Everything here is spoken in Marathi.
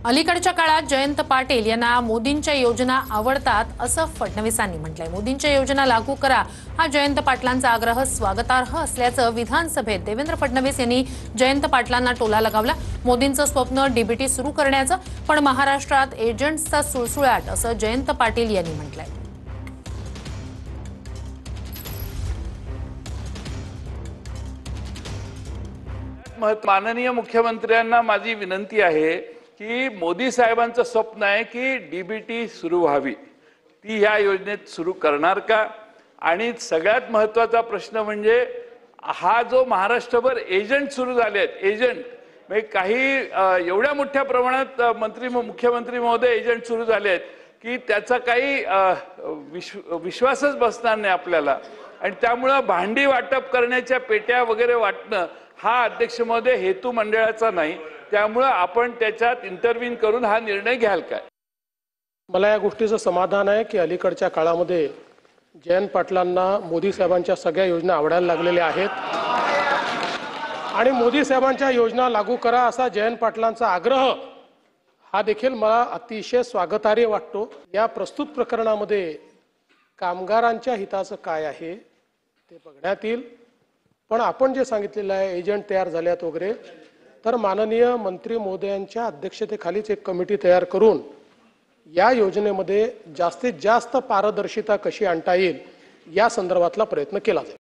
अलीकडच्या काळात जयंत पाटील यांना मोदींच्या योजना आवडतात असं फडणवीसांनी म्हटलंय। मोदींच्या योजना लागू करा हा जयंत पाटलांचा आग्रह स्वागतार्ह असल्याचं विधानसभेत देवेंद्र फडणवीस यांनी जयंत पाटलांना टोला लगावला। मोदींचं स्वप्न डीबीटी सुरू करण्याचं, पण महाराष्ट्रात एजंट्सचा सुळसुळाट असं जयंत पाटील यांनी म्हटलंय। माननीय मुख्यमंत्र्यांना माझी विनंती आहे की मोदी साहेबांचं स्वप्न आहे की डीबीटी सुरू व्हावी, ती ह्या योजनेत सुरू करणार का? आणि सगळ्यात महत्त्वाचा प्रश्न म्हणजे हा जो महाराष्ट्रभर एजंट सुरू झाले आहेत, एजंट म्हणजे काही एवढ्या मोठ्या प्रमाणात मुख्यमंत्री महोदय एजंट सुरू झाले आहेत की त्याचा काही विश्वासच बसणार नाही आपल्याला। आणि त्यामुळे भांडी वाटप करण्याच्या पेट्या वगैरे वाटणं हा अध्यक्ष महोदय हेतू मंडळाचा नाही, त्यामुळे आपण त्याच्यात इंटरव्हीन करून हा निर्णय घ्याल काय? मला या गोष्टीचं समाधान आहे की अलीकडच्या काळामध्ये जयंत पाटलांना मोदी साहेबांच्या सगळ्या योजना आवडायला लागलेल्या आहेत आणि मोदी साहेबांच्या योजना लागू करा असा जयंत पाटलांचा आग्रह हा देखील मला अतिशय स्वागतार्ह वाटतो। या प्रस्तुत प्रकरणामध्ये कामगारांच्या हिताचं काय आहे ते बघण्यात येईल, पण आपण जे सांगितलेलं आहे एजंट तयार झाल्यात वगैरे, तर माननीय मंत्री महोदयांच्या अध्यक्षतेखालीच एक कमिटी तयार करून या योजनेमध्ये जास्तीत जास्त पारदर्शिता कशी आणता येईल या संदर्भातला प्रयत्न केला जाईल।